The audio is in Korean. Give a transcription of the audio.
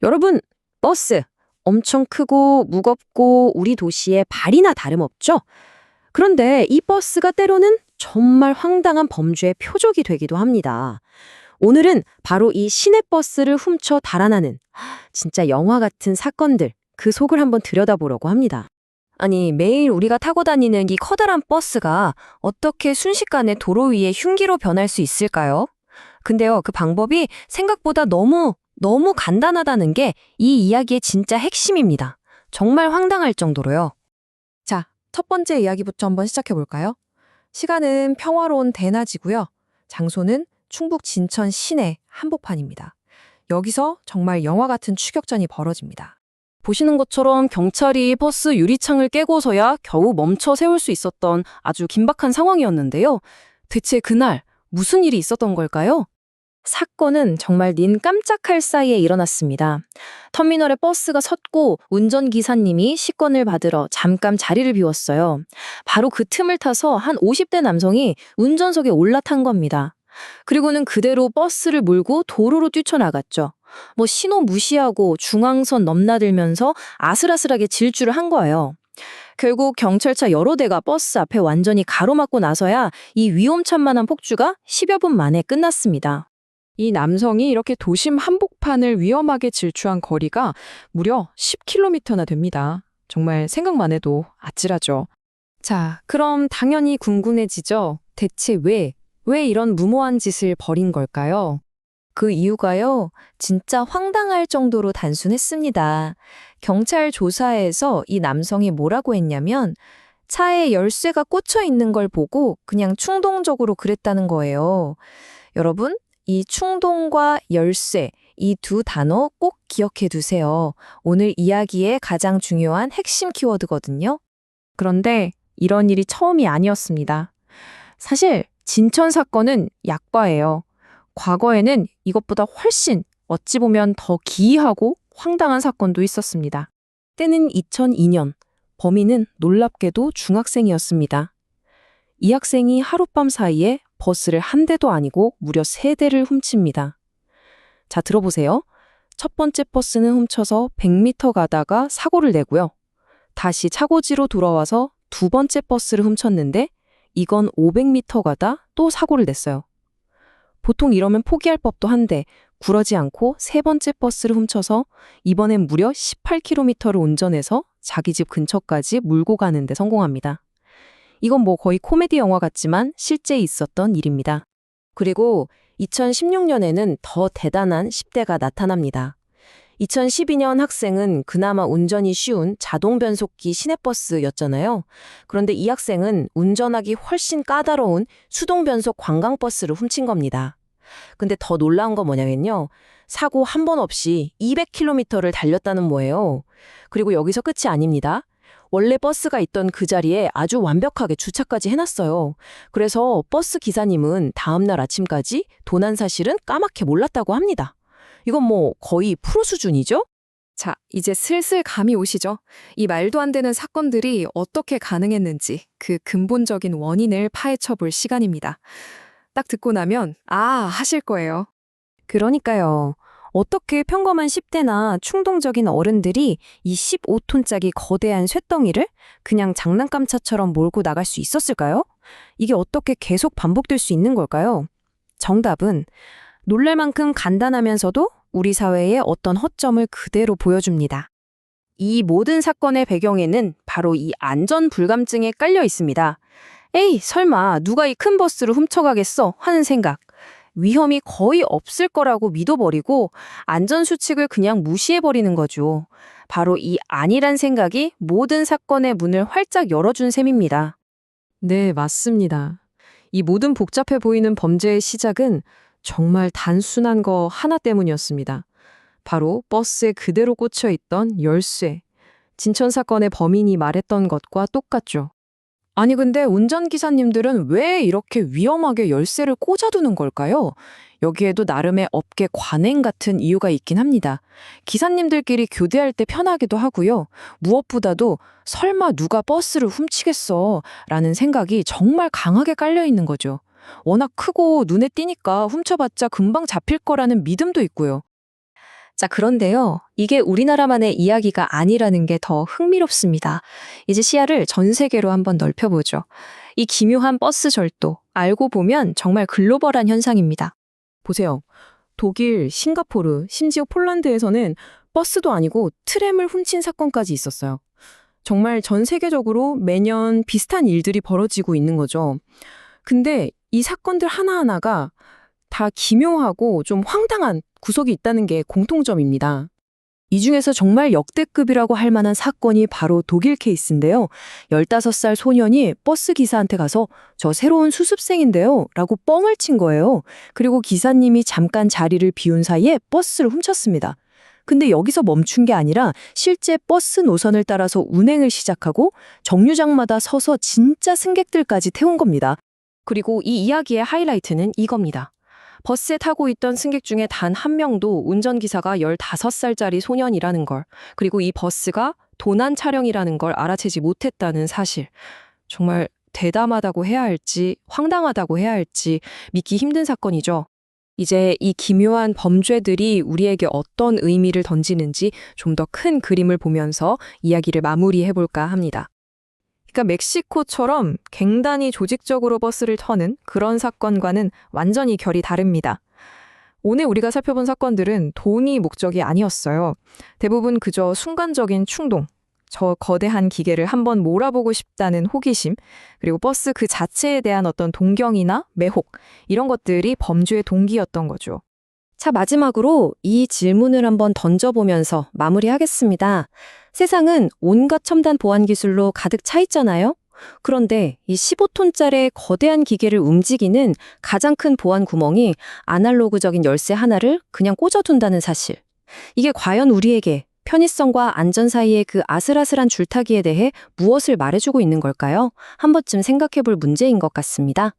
여러분, 버스 엄청 크고 무겁고 우리 도시의 발이나 다름없죠? 그런데 이 버스가 때로는 정말 황당한 범죄의 표적이 되기도 합니다. 오늘은 바로 이 시내버스를 훔쳐 달아나는 진짜 영화 같은 사건들, 그 속을 한번 들여다보려고 합니다. 아니, 매일 우리가 타고 다니는 이 커다란 버스가 어떻게 순식간에 도로 위에 흉기로 변할 수 있을까요? 근데요, 그 방법이 생각보다 너무 간단하다는 게 이 이야기의 진짜 핵심입니다. 정말 황당할 정도로요. 자, 첫 번째 이야기부터 한번 시작해 볼까요? 시간은 평화로운 대낮이고요. 장소는 충북 진천 시내 한복판입니다. 여기서 정말 영화 같은 추격전이 벌어집니다. 보시는 것처럼 경찰이 버스 유리창을 깨고서야 겨우 멈춰 세울 수 있었던 아주 긴박한 상황이었는데요. 대체 그날 무슨 일이 있었던 걸까요? 사건은 정말 닌 깜짝할 사이에 일어났습니다. 터미널에 버스가 섰고 운전기사님이 식권을 받으러 잠깐 자리를 비웠어요. 바로 그 틈을 타서 한 50대 남성이 운전석에 올라탄 겁니다. 그리고는 그대로 버스를 몰고 도로로 뛰쳐나갔죠. 신호 무시하고 중앙선 넘나들면서 아슬아슬하게 질주를 한 거예요. 결국 경찰차 여러 대가 버스 앞에 완전히 가로막고 나서야 이 위험천만한 폭주가 10여 분 만에 끝났습니다. 이 남성이 이렇게 도심 한복판을 위험하게 질주한 거리가 무려 10km나 됩니다. 정말 생각만 해도 아찔하죠. 자, 그럼 당연히 궁금해지죠. 대체 왜 이런 무모한 짓을 벌인 걸까요? 그 이유가요, 진짜 황당할 정도로 단순했습니다. 경찰 조사에서 이 남성이 뭐라고 했냐면, 차에 열쇠가 꽂혀 있는 걸 보고 그냥 충동적으로 그랬다는 거예요. 여러분, 이 충동과 열쇠, 이 두 단어 꼭 기억해 두세요. 오늘 이야기의 가장 중요한 핵심 키워드거든요. 그런데 이런 일이 처음이 아니었습니다. 사실 진천 사건은 약과예요. 과거에는 이것보다 훨씬 어찌 보면 더 기이하고 황당한 사건도 있었습니다. 때는 2002년, 범인은 놀랍게도 중학생이었습니다. 이 학생이 하룻밤 사이에 버스를 한 대도 아니고 무려 3대를 훔칩니다. 자, 들어보세요. 첫 번째 버스는 훔쳐서 100m 가다가 사고를 내고요. 다시 차고지로 돌아와서 두 번째 버스를 훔쳤는데 이건 500m 가다 또 사고를 냈어요. 보통 이러면 포기할 법도 한데 굴하지 않고 세 번째 버스를 훔쳐서 이번엔 무려 18km를 운전해서 자기 집 근처까지 몰고 가는 데 성공합니다. 이건 거의 코미디 영화 같지만 실제 있었던 일입니다. 그리고 2016년에는 더 대단한 10대가 나타납니다. 2012년 학생은 그나마 운전이 쉬운 자동 변속기 시내버스였잖아요. 그런데 이 학생은 운전하기 훨씬 까다로운 수동 변속 관광버스를 훔친 겁니다. 근데 더 놀라운 건 뭐냐면요. 사고 한 번 없이 200km를 달렸다는 거예요. 그리고 여기서 끝이 아닙니다. 원래 버스가 있던 그 자리에 아주 완벽하게 주차까지 해놨어요. 그래서 버스 기사님은 다음날 아침까지 도난 사실은 까맣게 몰랐다고 합니다. 이건 거의 프로 수준이죠? 자, 이제 슬슬 감이 오시죠? 이 말도 안 되는 사건들이 어떻게 가능했는지 그 근본적인 원인을 파헤쳐 볼 시간입니다. 딱 듣고 나면 하실 거예요. 그러니까요. 어떻게 평범한 10대나 충동적인 어른들이 이 15톤짜리 거대한 쇳덩이를 그냥 장난감차처럼 몰고 나갈 수 있었을까요? 이게 어떻게 계속 반복될 수 있는 걸까요? 정답은 놀랄 만큼 간단하면서도 우리 사회의 어떤 허점을 그대로 보여줍니다. 이 모든 사건의 배경에는 바로 이 안전 불감증에 깔려 있습니다. 에이, 설마 누가 이 큰 버스를 훔쳐가겠어 하는 생각. 위험이 거의 없을 거라고 믿어버리고 안전수칙을 그냥 무시해버리는 거죠. 바로 이 아니란 생각이 모든 사건의 문을 활짝 열어준 셈입니다. 네, 맞습니다. 이 모든 복잡해 보이는 범죄의 시작은 정말 단순한 거 하나 때문이었습니다. 바로 버스에 그대로 꽂혀 있던 열쇠. 진천 사건의 범인이 말했던 것과 똑같죠. 아니 근데 운전기사님들은 왜 이렇게 위험하게 열쇠를 꽂아두는 걸까요? 여기에도 나름의 업계 관행 같은 이유가 있긴 합니다. 기사님들끼리 교대할 때 편하기도 하고요. 무엇보다도 설마 누가 버스를 훔치겠어 라는 생각이 정말 강하게 깔려 있는 거죠. 워낙 크고 눈에 띄니까 훔쳐봤자 금방 잡힐 거라는 믿음도 있고요. 자, 그런데요. 이게 우리나라만의 이야기가 아니라는 게 더 흥미롭습니다. 이제 시야를 전 세계로 한번 넓혀보죠. 이 기묘한 버스 절도, 알고 보면 정말 글로벌한 현상입니다. 보세요. 독일, 싱가포르, 심지어 폴란드에서는 버스도 아니고 트램을 훔친 사건까지 있었어요. 정말 전 세계적으로 매년 비슷한 일들이 벌어지고 있는 거죠. 근데 이 사건들 하나하나가 다 기묘하고 좀 황당한 구석이 있다는 게 공통점입니다. 이 중에서 정말 역대급이라고 할 만한 사건이 바로 독일 케이스인데요. 15살 소년이 버스 기사한테 가서 저 새로운 수습생인데요 라고 뻥을 친 거예요. 그리고 기사님이 잠깐 자리를 비운 사이에 버스를 훔쳤습니다. 근데 여기서 멈춘 게 아니라 실제 버스 노선을 따라서 운행을 시작하고 정류장마다 서서 진짜 승객들까지 태운 겁니다. 그리고 이 이야기의 하이라이트는 이겁니다. 버스에 타고 있던 승객 중에 단 한 명도 운전기사가 15살짜리 소년이라는 걸, 그리고 이 버스가 도난 차량이라는 걸 알아채지 못했다는 사실. 정말 대담하다고 해야 할지 황당하다고 해야 할지 믿기 힘든 사건이죠. 이제 이 기묘한 범죄들이 우리에게 어떤 의미를 던지는지 좀 더 큰 그림을 보면서 이야기를 마무리해볼까 합니다. 그러니까 멕시코처럼 갱단이 조직적으로 버스를 터는 그런 사건과는 완전히 결이 다릅니다. 오늘 우리가 살펴본 사건들은 돈이 목적이 아니었어요. 대부분 그저 순간적인 충동, 저 거대한 기계를 한번 몰아보고 싶다는 호기심, 그리고 버스 그 자체에 대한 어떤 동경이나 매혹, 이런 것들이 범죄의 동기였던 거죠. 자, 마지막으로 이 질문을 한번 던져보면서 마무리하겠습니다. 세상은 온갖 첨단 보안 기술로 가득 차 있잖아요? 그런데 이 15톤짜리 거대한 기계를 움직이는 가장 큰 보안 구멍이 아날로그적인 열쇠 하나를 그냥 꽂아둔다는 사실. 이게 과연 우리에게 편의성과 안전 사이의 그 아슬아슬한 줄타기에 대해 무엇을 말해주고 있는 걸까요? 한 번쯤 생각해볼 문제인 것 같습니다.